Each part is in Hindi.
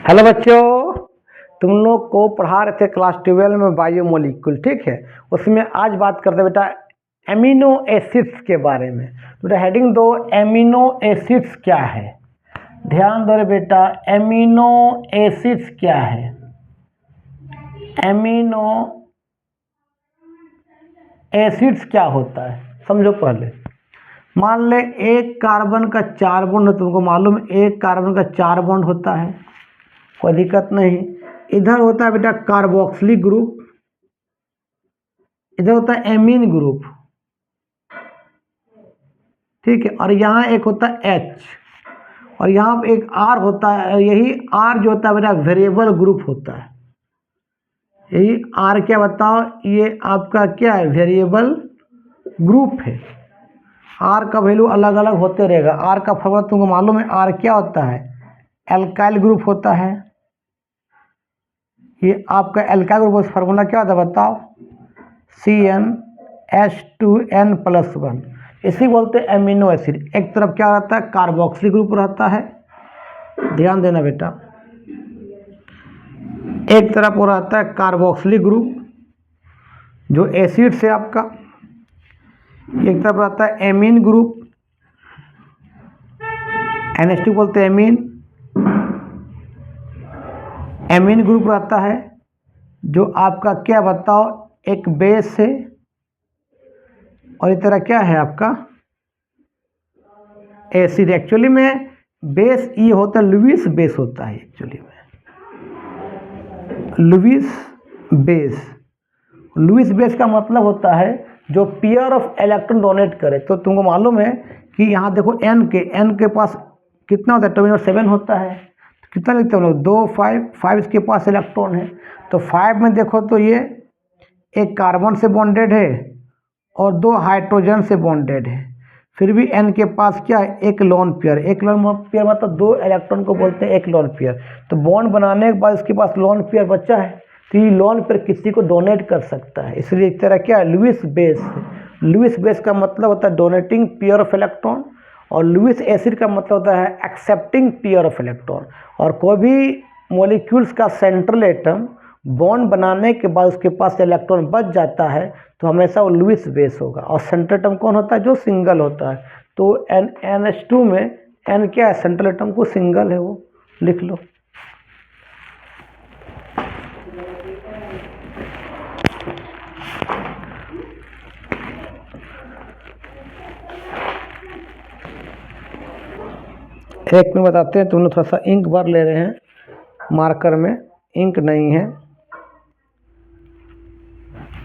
हेलो बच्चों, तुम लोग को पढ़ा रहे थे क्लास 12 में बायोमोलिक्यूल। ठीक है, उसमें आज बात करते हैं बेटा एमिनो एसिड्स के बारे में। बेटा हेडिंग दो, एमिनो एसिड्स क्या है। ध्यान दो रे बेटा, एमिनो एसिड्स क्या है। एमिनो एसिड्स क्या होता है समझो। पहले मान ले एक कार्बन का 4 बॉन्ड, तुमको मालूम है एक कार्बन का 4 बॉन्ड होता है, कोई दिक्कत नहीं। इधर होता है बेटा कार्बोक्सिलिक ग्रुप, इधर होता है एमीन ग्रुप। ठीक है, और यहाँ एक होता है H, और यहाँ एक R होता है। यही R जो होता है बेटा वेरिएबल ग्रुप होता है। यही R क्या बताओ, ये आपका क्या है, वेरिएबल ग्रुप है। R का वैल्यू अलग अलग होते रहेगा। R का फॉर्मूला तुमको मालूम है, R क्या होता है, एल्काइल ग्रुप होता है। ये आपका एल्काइल ग्रुप फार्मूला क्या होता है बताओ, CnH2n+1। इसी बोलते हैं एमिनो एसिड। एक तरफ क्या रहता है, कार्बोक्सिलिक ग्रुप रहता है, ध्यान देना बेटा। एक तरफ वो रहता है कार्बोक्सिलिक ग्रुप जो एसिड से आपका, एक तरफ रहता है एमीन ग्रुप, NH2 बोलते हैं एमीन। एमीन ग्रुप रहता है जो आपका क्या बताओ, एक बेस है, और इस तरह क्या है आपका एसिड। एक्चुअली में बेस ये होता है, लुईस बेस होता है एक्चुअली में, लुईस बेस। लुईस बेस का मतलब होता है जो पेयर ऑफ इलेक्ट्रॉन डोनेट करे। तो तुमको मालूम है कि यहाँ देखो एन के पास कितना होता है, टर्मिनल 7 होता है। कितना लिखते हैं हम लोग, 2 5 इसके पास इलेक्ट्रॉन है। तो 5 में देखो तो ये एक कार्बन से बॉन्डेड है और 2 हाइड्रोजन से बॉन्डेड है। फिर भी एन के पास क्या है, एक लोन पेयर। एक लोन पेयर मतलब 2 इलेक्ट्रॉन को बोलते हैं एक लोन पेयर। तो बॉन्ड बनाने के बाद इसके पास लोन पेयर बचा है, तो ये लोन पेयर किसी को डोनेट कर सकता है। इसलिए एक तरह क्या है, लुईस बेस। लुईस बेस का मतलब होता है डोनेटिंग पेयर ऑफ इलेक्ट्रॉन, और लुईस एसिड का मतलब होता है एक्सेप्टिंग पेयर ऑफ इलेक्ट्रॉन। और कोई भी मॉलिक्यूल्स का सेंट्रल एटम बॉन्ड बनाने के बाद उसके पास इलेक्ट्रॉन बच जाता है तो हमेशा वो लुईस बेस होगा। और सेंट्रल एटम कौन होता है, जो सिंगल होता है। तो NH2 में N क्या है, सेंट्रल एटम को सिंगल है, वो लिख लो। एक में बताते हैं, तुम लोग थोड़ा सा इंक भर ले रहे हैं, मार्कर में इंक नहीं है।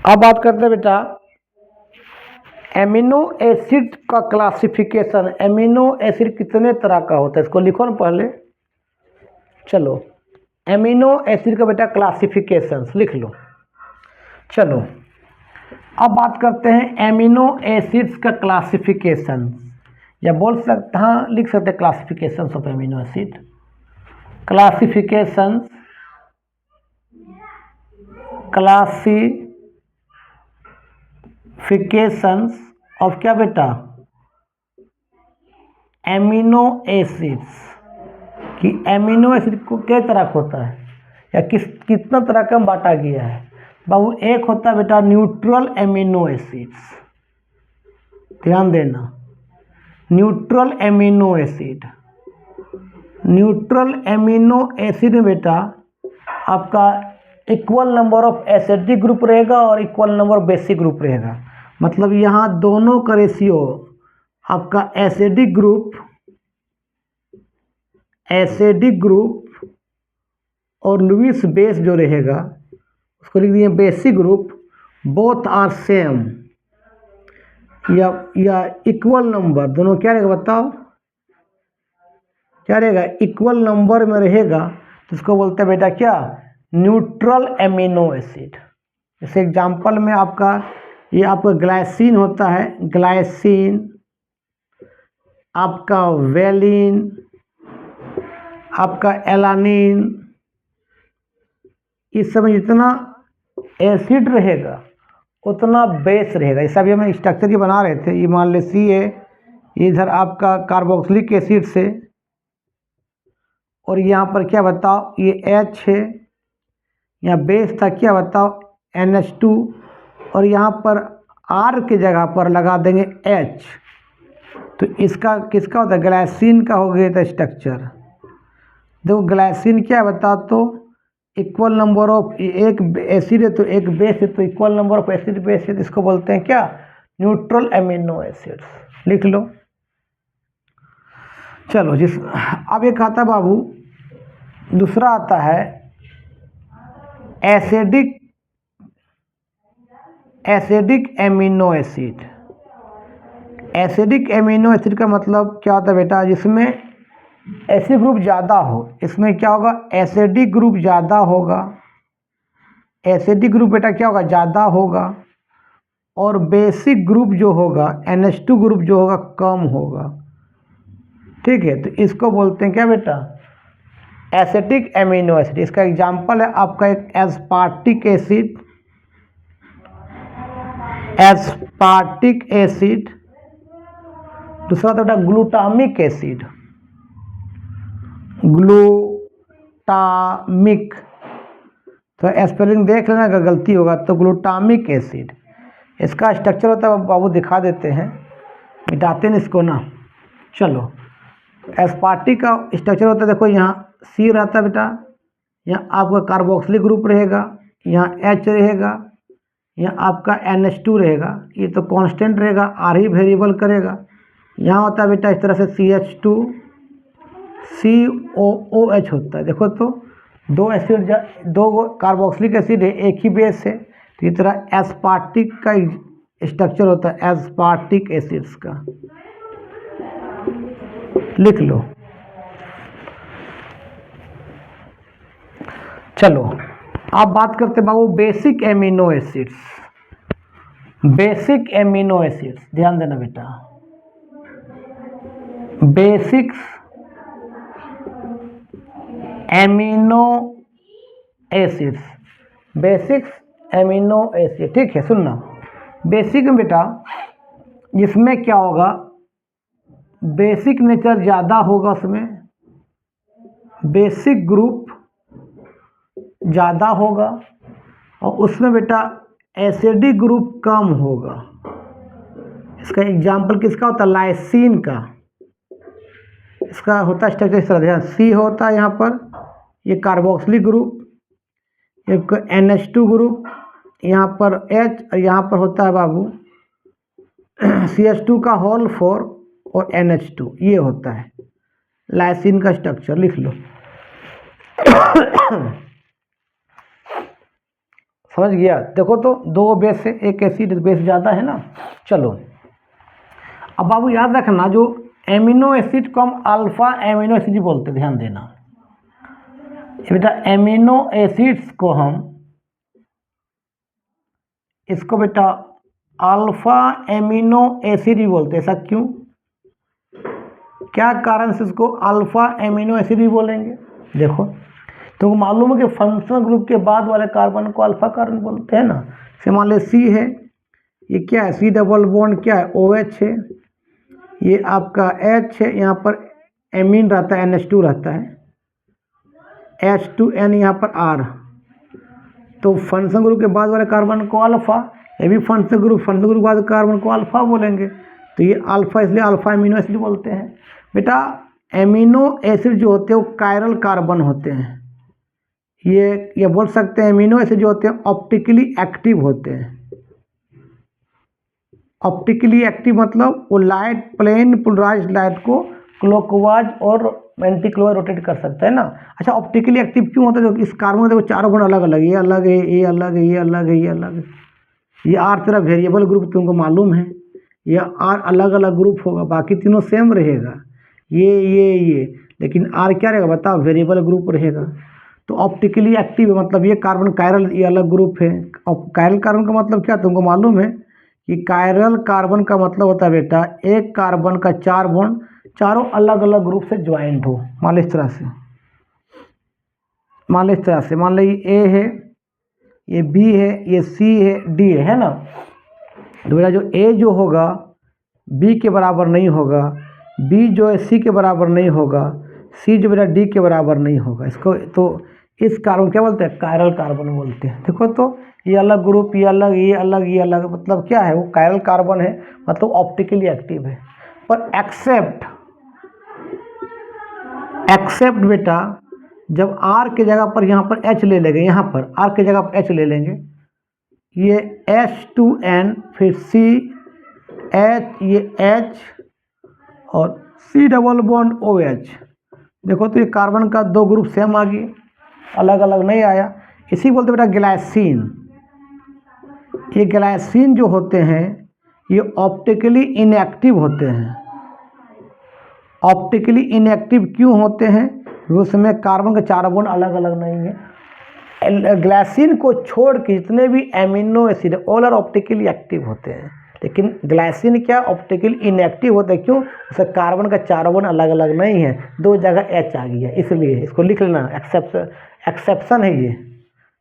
अब बात करते हैं बेटा एमिनो एसिड का क्लासिफिकेशन। एमिनो एसिड कितने तरह का होता है, इसको लिखो ना पहले। चलो एमिनो एसिड का बेटा क्लासिफिकेशन लिख लो। चलो अब बात करते हैं एमिनो एसिड्स का क्लासिफिकेशन, या बोल सकते, हाँ लिख सकते हैं classification of amino acid. Classification of क्या बेटा, एमिनो एसिड्स। कि एमिनो एसिड को किस तरह का होता है, या कितना तरह का बांटा गया है बाबू। एक होता है बेटा न्यूट्रल एमिनो एसिड्स, ध्यान देना, neutral amino acid. Neutral amino acid में बेटा आपका equal number of acidic group रहेगा और equal number of basic group रहेगा। मतलब यहाँ दोनों का रेशियो आपका एसिडिक ग्रुप और लुईस बेस जो रहेगा उसको लिख दिए basic group, both are same, या इक्वल नंबर, दोनों क्या रहेगा बताओ, क्या रहेगा, इक्वल नंबर में रहेगा। तो उसको बोलते हैं बेटा क्या, न्यूट्रल एमिनो एसिड। जैसे एग्जांपल में आपका ये आपका ग्लाइसिन होता है, ग्लाइसिन, आपका वेलिन, आपका एलानिन। इस समय जितना एसिड रहेगा उतना बेस रहेगा। ऐसा भी हम स्ट्रक्चर ये बना रहे थे, ये मान ले सी है, इधर आपका कार्बोक्सिलिक एसिड से और यहाँ पर क्या बताओ ये H है, यहाँ बेस था क्या बताओ NH2, और यहाँ पर R की जगह पर लगा देंगे H। तो इसका किसका होता है, ग्लाइसिन का हो गया था स्ट्रक्चर। देखो ग्लाइसिन क्या है बता, तो इक्वल नंबर ऑफ, एक एसिड है तो एक बेस है, तो equal number of acid base है, तो इसको बोलते हैं क्या, न्यूट्रल एमिनो एसिड्स। लिख लो। चलो जिस अब एक आता बाबू, दूसरा आता है acidic amino acid. Acidic amino acid का मतलब क्या होता है बेटा, जिसमें एसिड ग्रुप ज़्यादा हो, इसमें क्या होगा, एसिडिक ग्रुप ज़्यादा होगा। एसिडिक ग्रुप बेटा क्या होगा, ज़्यादा होगा, और बेसिक ग्रुप जो होगा NH2 ग्रुप जो होगा कम होगा। ठीक है, तो इसको बोलते हैं क्या बेटा, एसिडिक एमिनो एसिड। इसका एग्जाम्पल है आपका एक एस्पार्टिक एसिड, एस्पार्टिक एसिड। दूसरा तो बेटा ग्लूटामिक एसिड, ग्लूटामिक, तो स्पेलिंग देख लेना अगर गलती होगा तो। ग्लूटामिक एसिड, इसका स्ट्रक्चर होता है बाबू, दिखा देते हैं, मिटाते हैं इसको ना। चलो एस्पार्टिक का स्ट्रक्चर होता है, देखो यहाँ C रहता है बेटा, यहाँ आपका कार्बोक्सिलिक ग्रुप रहेगा, यहाँ H रहेगा, यहाँ आपका NH2 रहेगा, ये तो कांस्टेंट रहेगा, R ही वेरिएबल करेगा। यहाँ होता है बेटा इस तरह से CH2 COOH होता है। देखो तो दो एसिड, दो कार्बोक्सिलिक एसिड है, एक ही बेस है, तो इस तरह एस्पार्टिक का स्ट्रक्चर होता है, एस्पार्टिक एसिड्स का। लिख लो। चलो आप बात करते बाबू basic amino acids. Basic amino acids, ध्यान देना बेटा, basics amino acids, basics amino acid. ठीक है, सुनना, बेसिक में बेटा इसमें क्या होगा, बेसिक नेचर ज़्यादा होगा, उसमें बेसिक ग्रुप ज़्यादा होगा, और उसमें बेटा एसिडिक ग्रुप कम होगा। इसका एग्जाम्पल किसका होता है, लाइसिन का। इसका होता है स्ट्रक्चर इस तरह, C होता है यहाँ पर, ये कार्बोक्सिलिक ग्रुप, एक NH2 ग्रुप, यहाँ पर H, और यहाँ पर होता है बाबू CH2 का होल 4 और NH2, ये होता है लाइसिन का स्ट्रक्चर। लिख लो। समझ गया। देखो तो दो बेस से एक एसिड, बेस ज़्यादा है ना। चलो अब बाबू याद रखना, जो एमिनो एसिड को हम अल्फा एमिनो एसिड बोलते, ध्यान देना बेटा, एमिनो एसिड्स को हम, इसको बेटा अल्फा एमिनो एसिड भी बोलते हैं। ऐसा क्यों, क्या कारण से इसको अल्फा एमिनो एसिड भी बोलेंगे, देखो तो मालूम है कि फंक्शनल ग्रुप के बाद वाले कार्बन को अल्फा कार्बन बोलते हैं ना। से मान लो C है, ये क्या है, C डबल बॉन्ड क्या है, OH है, ये आपका H है, यहाँ पर एमीन रहता है, NH2 रहता है, H2N यहाँ पर R, तो फंक्शनल ग्रुप के बाद वाले कार्बन को अल्फा, ये भी फंक्शनल ग्रुप के बाद कार्बन को अल्फा बोलेंगे, तो ये अल्फा, इसलिए अल्फा एमिनो एसिड बोलते हैं। बेटा एमिनो एसिड जो होते हैं वो कायरल कार्बन होते हैं, ये बोल सकते हैं एमिनो एसिड जो होते हैं ऑप्टिकली एक्टिव होते हैं। ऑप्टिकली एक्टिव मतलब वो लाइट, प्लेन पोलराइज्ड लाइट को क्लॉकवाइज और एंटी क्लॉकवाइज रोटेट कर सकता है ना। अच्छा ऑप्टिकली एक्टिव क्यों होता है, इस कार्बन देखो चारों गुण अलग अलग, ये अलग है, ये अलग है, ये अलग है, ये अलग है, ये R तरह वेरिएबल ग्रुप तुमको मालूम है, ये R अलग अलग ग्रुप होगा, बाकी तीनों सेम रहेगा, ये लेकिन R क्या रहेगा बताओ, वेरिएबल ग्रुप रहेगा। तो ऑप्टिकली एक्टिव है मतलब ये कार्बन कायरल, ये अलग ग्रुप है। और कायरल कार्बन का मतलब क्या तुमको मालूम है कि कायरल कार्बन का मतलब होता है बेटा एक कार्बन का 4 बॉन्ड चारों अलग अलग ग्रुप से ज्वाइंट हो। मान लो इस तरह से, मान लो इस तरह से, मान लो ये A है, ये B है, ये C है, D है ना। तो बेटा जो A जो होगा B के बराबर नहीं होगा, B जो है C के बराबर नहीं होगा, सी जो बेटा डी के बराबर नहीं होगा। इसको तो इस कार्बन क्या बोलते हैं, कायरल कार्बन बोलते हैं। देखो तो ये अलग ग्रुप, ये अलग, ये अलग, ये अलग, मतलब क्या है, वो कायरल कार्बन है, मतलब ऑप्टिकली एक्टिव है। पर एक्सेप्ट बेटा जब R के जगह पर यहाँ पर H ले लेंगे, यहाँ पर R के जगह पर H ले लेंगे, ये H2N फिर C H, ये H और C डबल बॉन्ड OH। देखो तो ये कार्बन का दो ग्रुप सेम आ गए, अलग अलग नहीं आया। इसी बोलते बेटा ग्लाइसिन। ये ग्लाइसिन जो होते हैं ये ऑप्टिकली इनएक्टिव होते हैं। ऑप्टिकली इनएक्टिव क्यों होते हैं, उसमें कार्बन के 4 बॉन्ड अलग अलग नहीं है। ग्लाइसिन को छोड़ के जितने भी amino acid all are optically active होते हैं, लेकिन ग्लाइसिन क्या ऑप्टिकली इनएक्टिव होते हैं, क्यों, उसका कार्बन का 4 बॉन्ड अलग अलग नहीं है, दो जगह H आ गया, इसलिए इसको लिख लेना, एक्सेप्शन है ये,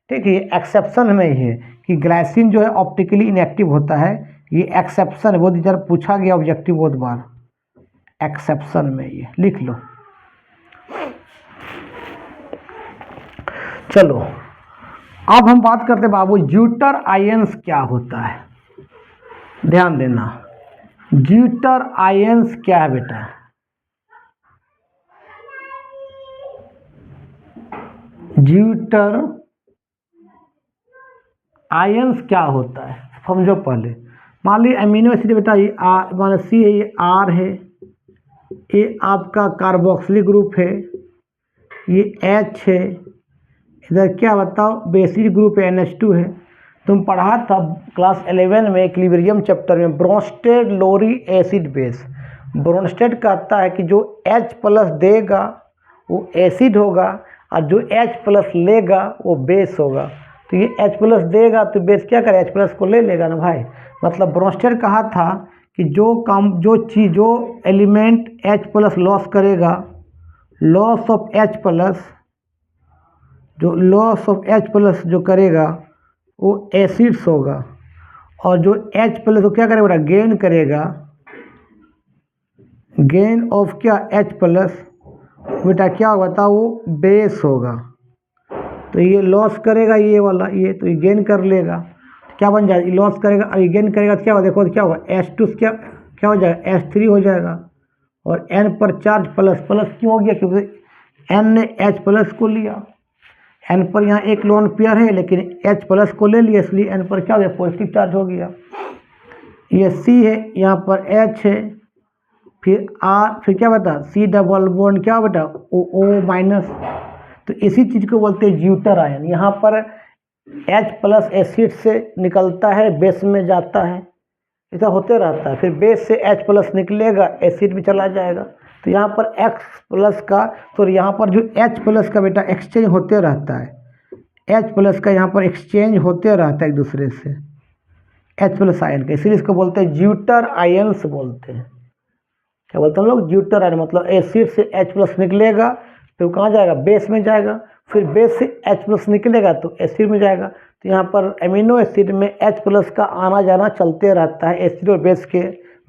ठीक है, एक्सेप्शन में ही है कि ग्लाइसिन जो है ऑप्टिकली इनएक्टिव होता है, ये एक्सेप्शन है, बहुत बार पूछा गया ऑब्जेक्टिव, बहुत बार एक्सेप्शन में ये लिख लो। चलो अब हम बात करते बाबू ज्यूटर आयंस क्या होता है। ध्यान देना, ज्यूटर आयंस क्या है बेटा, ज्यूटर आयंस क्या होता है समझो पहले। मान ली अमीनो एसिड बेटा ये मान सी है, ये R है, ये आपका कार्बोक्सिलिक ग्रुप है, ये H है, इधर क्या बताओ बेसिक ग्रुप है NH2 है। तुम पढ़ा था क्लास 11 में इक्विलिब्रियम चैप्टर में ब्रोंस्टेड लोरी एसिड बेस। ब्रोंस्टेड कहता है कि जो H प्लस देगा वो एसिड होगा और जो H प्लस लेगा वो बेस होगा। तो ये H प्लस देगा तो बेस क्या करे, H प्लस को ले लेगा ना भाई। मतलब ब्रोंस्टेड कहा था कि जो एलिमेंट H प्लस लॉस करेगा, लॉस ऑफ H प्लस, जो लॉस ऑफ H प्लस जो करेगा वो एसिड्स होगा, और जो H प्लस वो क्या करेगा बेटा, गेन करेगा, गेन ऑफ क्या H प्लस बेटा क्या होगा बताओ, वो बेस होगा। तो ये लॉस करेगा ये वाला, ये तो ये गेन कर लेगा, क्या बन जाएगा, ये लॉस करेगा और ये गेन करेगा तो क्या होगा, देखो क्या होगा H2 क्या हो जाएगा, H3 हो जाएगा, और N पर चार्ज प्लस, प्लस क्यों हो गया, क्योंकि N ने H प्लस को लिया, N पर यहाँ एक लोन पेयर है लेकिन H प्लस को ले लिया, इसलिए N पर क्या हो गया, पॉजिटिव चार्ज हो गया। ये C है, यहाँ पर H है, फिर R, फिर क्या बता C डबल बॉन्ड क्या बेटा O माइनस। तो इसी चीज़ को बोलते हैं ज्यूटर आयन। यहाँ पर H प्लस एसिड से निकलता है, बेस में जाता है, ऐसा होते रहता है, फिर बेस से H प्लस निकलेगा, एसिड भी चला जाएगा। तो यहाँ पर X प्लस का, तो यहाँ पर जो H प्लस का बेटा एक्सचेंज होते रहता है, H प्लस का यहाँ पर एक्सचेंज होते रहता है एक दूसरे से H प्लस आयन का, इसलिए इसको बोलते हैं ज्यूटर आयन्स बोलते हैं। क्या बोलते हैं हम लोग, ज्यूटर आयन, मतलब एसिड से H प्लस निकलेगा, फिर कहाँ जाएगा, बेस में जाएगा, फिर बेस से H प्लस निकलेगा तो एसिड में जाएगा। तो यहाँ पर अमीनो एसिड में H प्लस का आना जाना चलते रहता है एसिड और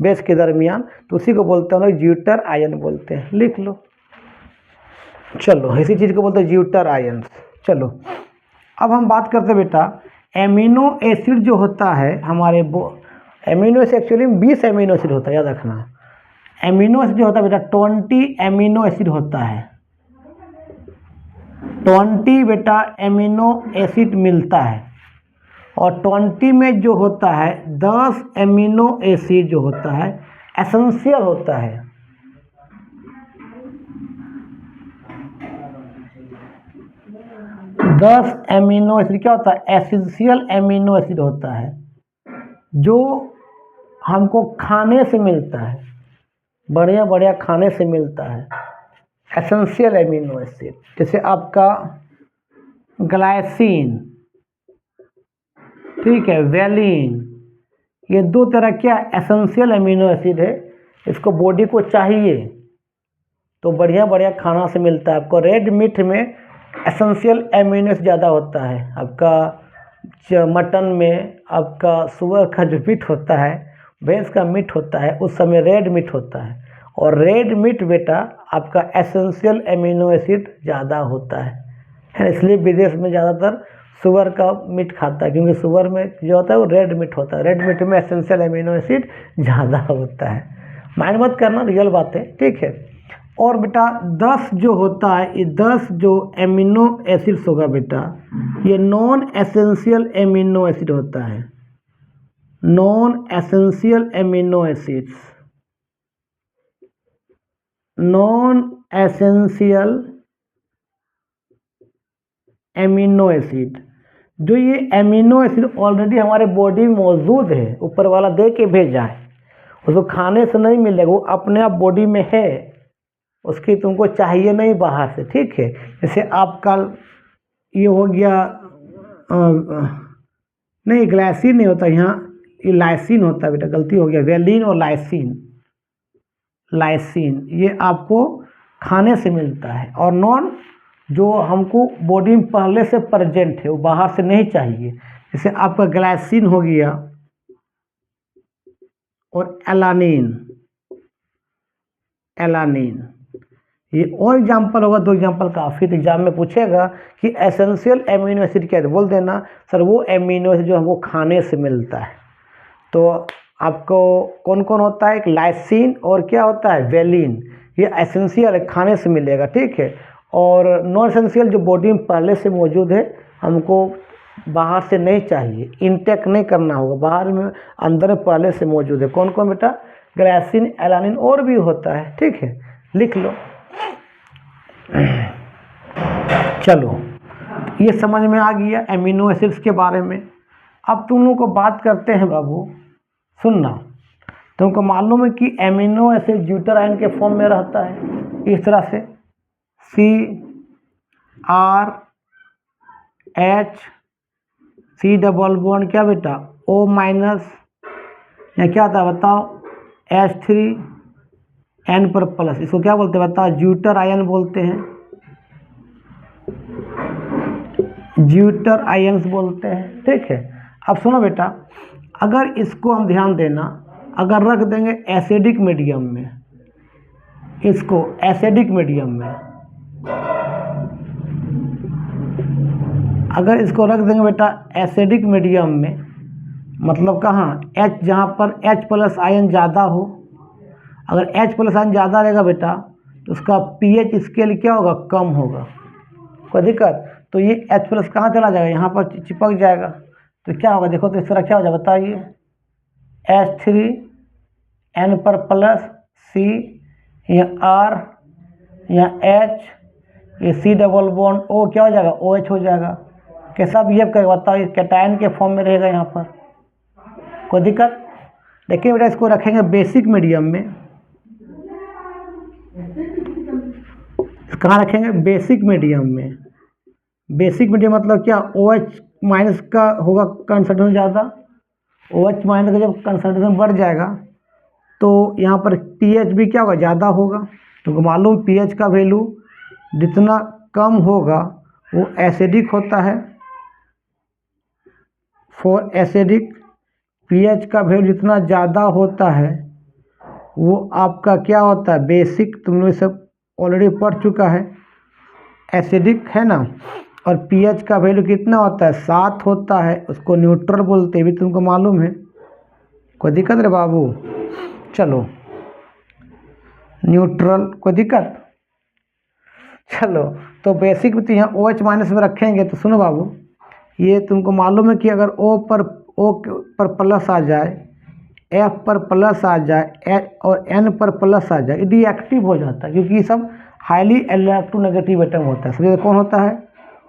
बेस के दरमियान, तो उसी को बोलते हैं हम लोग ज्यूटर आयन बोलते हैं, लिख लो। चलो इसी चीज़ को बोलते हैं ज्यूटर आयन। चलो अब हम बात करते हैं बेटा एमिनो एसिड जो होता है हमारे, एमिनो एसिड एक्चुअली में 20 एमिनो एसिड होता है, याद रखना। एमिनो एसिड जो होता है बेटा 20 एमिनो एसिड होता है, 20 बेटा एमिनो एसिड मिलता है, और 20 में जो होता है 10 एमिनो एसिड जो होता है एसेंशियल होता है। दस एमिनो एसिड क्या होता है, एसेंशियल एमिनो एसिड होता है, जो हमको खाने से मिलता है, बढ़िया बढ़िया खाने से मिलता है, एसेंशियल एमिनो एसिड। जैसे आपका ग्लाइसिन, ठीक है, वेलिन, ये दो तरह क्या एसेंशियल एमिनो एसिड है, इसको बॉडी को चाहिए तो बढ़िया बढ़िया खाना से मिलता है। आपको रेड मीट में एसेंशियल एमिनो एसिड ज़्यादा होता है, आपका मटन में, आपका सुअर का जो मीट होता है, भैंस का मीट होता है, उस समय रेड मीट होता है, और रेड मीट बेटा आपका एसेंशियल एमिनो एसिड ज़्यादा होता है, इसलिए विदेश में ज़्यादातर सुअर का मीट खाता है, क्योंकि सुअर में जो होता है वो रेड मीट होता है, रेड मीट में एसेंशियल एमिनो एसिड ज़्यादा होता है। माइंड मत करना, रियल बात है, ठीक है। और बेटा 10 जो होता है, ये 10 जो एमिनो एसिड्स होगा बेटा, ये नॉन एसेंशियल एमिनो एसिड होता है, non essential amino acids, non essential amino acid. जो ये एमिनो एसिड ऑलरेडी हमारे बॉडी में मौजूद है, ऊपर वाला दे के भेजा है, उसको खाने से नहीं मिलेगा, वो अपने आप बॉडी में है, उसकी तुमको चाहिए नहीं बाहर से, ठीक है। जैसे आपका ये हो गया नहीं ग्लाइसिन नहीं होता यहाँ, ये लाइसिन होता है बेटा, गलती हो गया, वेलिन और लाइसिन, लाइसिन ये आपको खाने से मिलता है, और नॉन जो हमको बॉडी में पहले से प्रेजेंट है, वो बाहर से नहीं चाहिए। जैसे आपका ग्लाइसिन हो गया और एलानिन, एलानिन ये और एग्जाम्पल होगा, 2 एग्जाम्पल काफ़ी। तो एग्जाम में पूछेगा कि एसेंशियल एमिनो एसिड क्या है, तो बोल देना सर वो एमिनो एसिड जो हमको खाने से मिलता है। तो आपको कौन कौन होता है, एक लाइसिन और क्या होता है वेलिन, ये एसेंशियल है, खाने से मिलेगा, ठीक है। और नॉन एसेंशियल जो बॉडी में पहले से मौजूद है, हमको बाहर से नहीं चाहिए, इनटेक नहीं करना होगा, बाहर में अंदर में पहले से मौजूद है। कौन कौन बेटा, ग्लाइसिन, एलानिन और भी होता है, ठीक है, लिख लो। चलो ये समझ में आ गया एमिनो एसिड्स के बारे में। अब तुम लोग को बात करते हैं बाबू, सुनना, तुमको मालूम है कि एमिनो एसिड ज्यूटर आयन के फॉर्म में रहता है इस तरह से, CR C डबल बॉन्ड क्या बेटा O माइनस, या क्या होता है बताओ H3N पर प्लस, इसको क्या बोलते हैं बताओ, ज्यूटर आयन बोलते हैं, ज्यूटर आयन्स बोलते हैं, ठीक है। अब सुनो बेटा, अगर इसको हम ध्यान देना, अगर रख देंगे एसिडिक मीडियम में, इसको एसिडिक मीडियम में, अगर इसको रख देंगे बेटा एसिडिक मीडियम में, मतलब कहाँ, H जहाँ पर H प्लस आयन ज़्यादा हो, अगर H प्लस आयन ज़्यादा रहेगा बेटा तो उसका pH स्केल क्या होगा, कम होगा, कोई दिक्कत। तो ये H प्लस कहाँ चला जाएगा, यहाँ पर चिपक जाएगा, तो क्या होगा देखो, तो इस तरह क्या हो जाएगा बताइए, H3N पर प्लस C, या R, या H, ये C डबल बॉन्ड O क्या हो जाएगा, OH हो जाएगा। कैसा बिहेव करेगा बताओ, ये कैटायन के फॉर्म में रहेगा यहाँ पर, कोई दिक्कत। देखिए बेटा इसको रखेंगे बेसिक मीडियम में, कहाँ रखेंगे, बेसिक मीडियम में। बेसिक मीडियम मतलब क्या, OH माइनस का होगा कंसंट्रेशन ज़्यादा, OH माइनस का जब कंसंट्रेशन बढ़ जाएगा तो यहाँ पर pH भी क्या होगा, ज़्यादा होगा। तो मालूम pH का वैल्यू जितना कम होगा वो एसिडिक होता है, फॉर एसिडिक pH का वैल्यू जितना ज़्यादा होता है वो आपका क्या होता है, बेसिक। तुम लोग सब ऑलरेडी पढ़ चुका है, एसिडिक है ना। और pH का वैल्यू कितना होता है, 7 होता है, उसको न्यूट्रल बोलते हैं, भी तुमको मालूम है, कोई दिक्कत रे बाबू। चलो न्यूट्रल, कोई दिक्कत। चलो तो बेसिक में तो यहाँ OH माइनस में रखेंगे, तो सुनो बाबू, ये तुमको मालूम है कि अगर O पर प्लस आ जाए, F पर प्लस आ जाए और N पर प्लस आ जाए, डीएक्टिव हो जाता है, क्योंकि ये सब हाईली इलेक्ट्रोनेगेटिव एटम होता है। सबसे कौन होता है,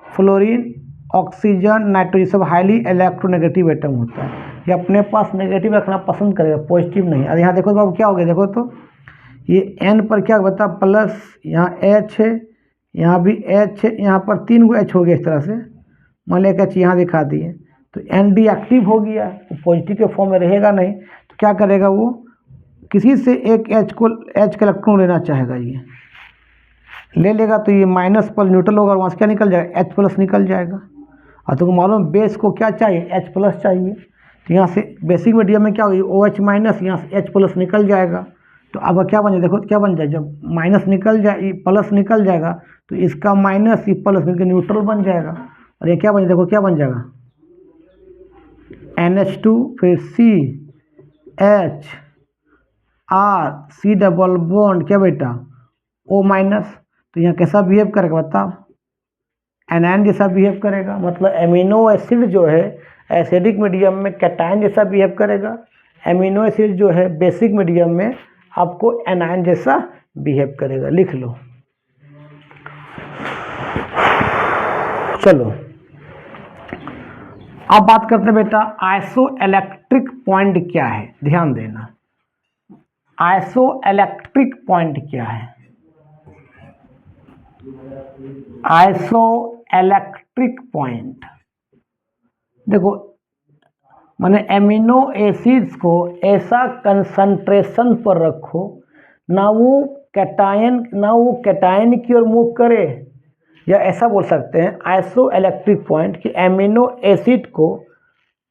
फ्लोरीन, ऑक्सीजन, नाइट्रोजन, सब हाईली इलेक्ट्रोनेगेटिव एटम होता है। ये अपने पास नेगेटिव रखना पसंद करेगा, पॉजिटिव नहीं। अब यहाँ देखो बाबू क्या हो गया, देखो तो ये N पर क्या बता प्लस, यहाँ H है, यहाँ भी H है, यहाँ पर 3 गो H हो गया इस तरह से, मान लिया H यहाँ दिखा दिए, तो N डीएक्टिव हो गया, वो पॉजिटिव के फॉर्म में रहेगा नहीं, तो क्या करेगा वो, किसी से एक H का इलेक्ट्रॉन लेना चाहेगा, ये ले लेगा तो ये माइनस पर न्यूट्रल होगा और वहाँ से क्या निकल जाएगा, H प्लस निकल जाएगा। और तुमको मालूम बेस को क्या चाहिए, H प्लस चाहिए, तो यहाँ से बेसिक मीडियम में क्या होगी, OH माइनस, यहाँ से H प्लस निकल जाएगा, तो अब क्या बन जाए, देखो क्या बन जाए, जब माइनस निकल जाए प्लस निकल जाएगा तो इसका माइनस ये प्लस मिलकर न्यूट्रल बन जाएगा, और ये क्या बन जाए, देखो क्या बन जाएगा NH2 फिर CH R C double bond क्या बेटा O माइनस। तो यहाँ कैसा बिहेव करेगा बताओ, एनायन जैसा बिहेव करेगा, मतलब एमिनो एसिड जो है एसिडिक मीडियम में कैटायन जैसा बिहेव करेगा, एमिनो एसिड जो है बेसिक मीडियम में आपको एनायन जैसा बिहेव करेगा। लिख लो। चलो अब बात करते हैं बेटा आइसो इलेक्ट्रिक पॉइंट क्या है, ध्यान देना। आइसो इलेक्ट्रिक पॉइंट क्या है, आइसो इलेक्ट्रिक पॉइंट देखो माने एमिनो एसिड्स को ऐसा कंसंट्रेशन पर रखो ना वो कैटायन की ओर मूव करे, या ऐसा बोल सकते हैं आइसो इलेक्ट्रिक पॉइंट कि एमिनो एसिड को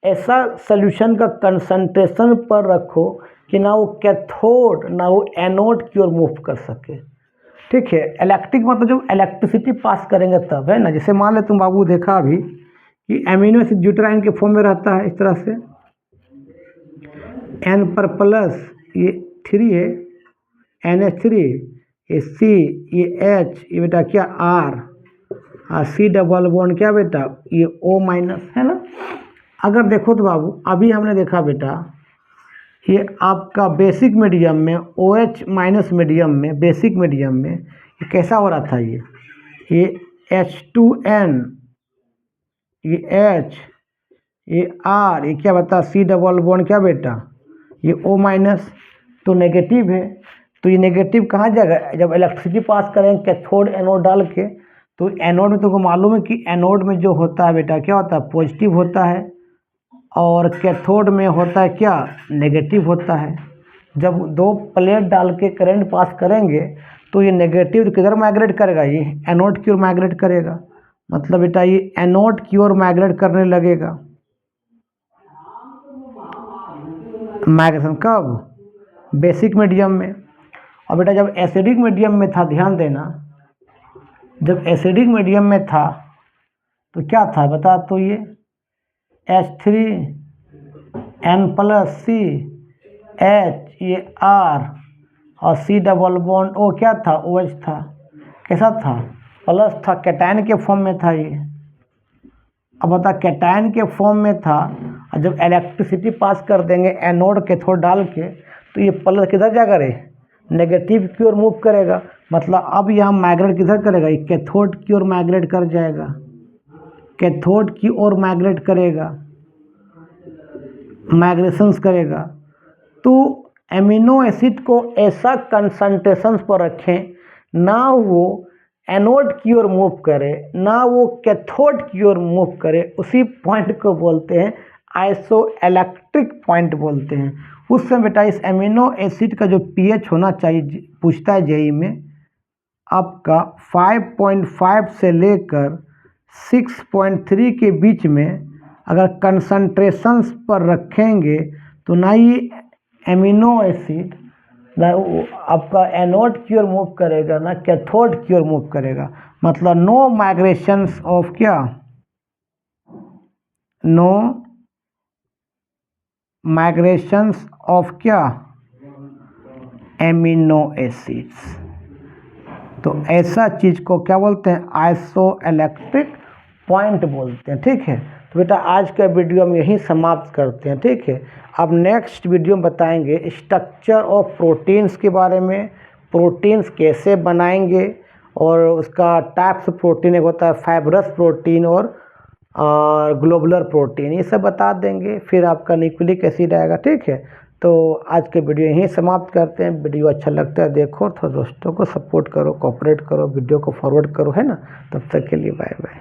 ऐसा सॉल्यूशन का कंसंट्रेशन पर रखो कि ना वो कैथोड ना वो एनोड की ओर मूव कर सके। ठीक है, इलेक्ट्रिक मतलब जब इलेक्ट्रिसिटी पास करेंगे तब, है ना। जैसे मान ले तुम बाबू देखा अभी कि एमिनो एसिड ड्यूटेराइन के फॉर्म में रहता है इस तरह से, N पर प्लस ये 3 है NH3, ये C ये H ये बेटा क्या R और C डबल बॉन्ड क्या बेटा ये O माइनस, है ना। अगर देखो तो बाबू अभी हमने देखा बेटा ये आपका बेसिक मीडियम में OH माइनस मीडियम में बेसिक मीडियम में ये कैसा हो रहा था, ये H2N ये H ये R ये क्या बता C डबल बॉन्ड क्या बेटा ये O माइनस, तो नेगेटिव है। तो ये नेगेटिव कहाँ जाएगा, जब इलेक्ट्रिसिटी पास करेंगे कैथोड एनोड डाल के, तो एनोड में तुमको मालूम है कि एनोड में जो होता है बेटा क्या होता है पॉजिटिव होता है, और कैथोड में होता है क्या नेगेटिव होता है। जब दो प्लेट डाल के करंट पास करेंगे तो ये नेगेटिव किधर माइग्रेट करेगा, ये एनोड की ओर माइग्रेट करेगा, मतलब बेटा ये एनोड की ओर माइग्रेट करने लगेगा। माइग्रेशन कब, बेसिक मीडियम में। और बेटा जब एसिडिक मीडियम में था, ध्यान देना, जब एसिडिक मीडियम में था तो क्या था बता, तो ये H3N प्लस C H ये R और C डबल बॉन्ड O क्या था OH था, कैसा था प्लस था, कैटायन के फॉर्म में था ये। अब बता कैटायन के फॉर्म में था, और जब इलेक्ट्रिसिटी पास कर देंगे एनोड कैथोड डाल के तो ये प्लस किधर जाएगा रे, नेगेटिव की ओर मूव करेगा, मतलब अब यहाँ माइग्रेट किधर करेगा, ये कैथोड की ओर माइग्रेट कर जाएगा, कैथोड की ओर माइग्रेट करेगा, माइग्रेशंस करेगा। तो एमिनो एसिड को ऐसा कंसंट्रेशन पर रखें ना वो एनोड की ओर मूव करे ना वो कैथोड की ओर मूव करे, उसी पॉइंट को बोलते हैं आइसो इलेक्ट्रिक पॉइंट बोलते हैं। उस समय बेटा इस एमिनो एसिड का जो पीएच होना चाहिए, पूछता है जेई में, आपका 5.5 से लेकर 6.3 के बीच में अगर कंसंट्रेशंस पर रखेंगे तो ना ये एमिनो एसिड ना आपका एनोड की ओर मूव करेगा ना कैथोड की ओर मूव करेगा, मतलब नो माइग्रेशंस ऑफ क्या, नो माइग्रेशंस ऑफ क्या एमिनो एसिड्स। तो ऐसा चीज़ को क्या बोलते हैं आइसो इलेक्ट्रिक पॉइंट बोलते हैं। ठीक है, तो बेटा आज का वीडियो हम यहीं समाप्त करते हैं। ठीक है, अब नेक्स्ट वीडियो में बताएंगे स्ट्रक्चर ऑफ प्रोटीन्स के बारे में, प्रोटीन्स कैसे बनाएंगे और उसका टाइप्स ऑफ प्रोटीन, एक होता है फाइब्रस प्रोटीन और ग्लोबुलर प्रोटीन, ये सब बता देंगे। फिर आपका न्यूक्लिक एसिड आएगा। ठीक है, तो आज के वीडियो यहीं समाप्त करते हैं। वीडियो अच्छा लगता है देखो, तो दोस्तों को सपोर्ट करो, कोऑपरेट करो, वीडियो को फॉरवर्ड करो, है ना। तब तक के लिए बाय बाय।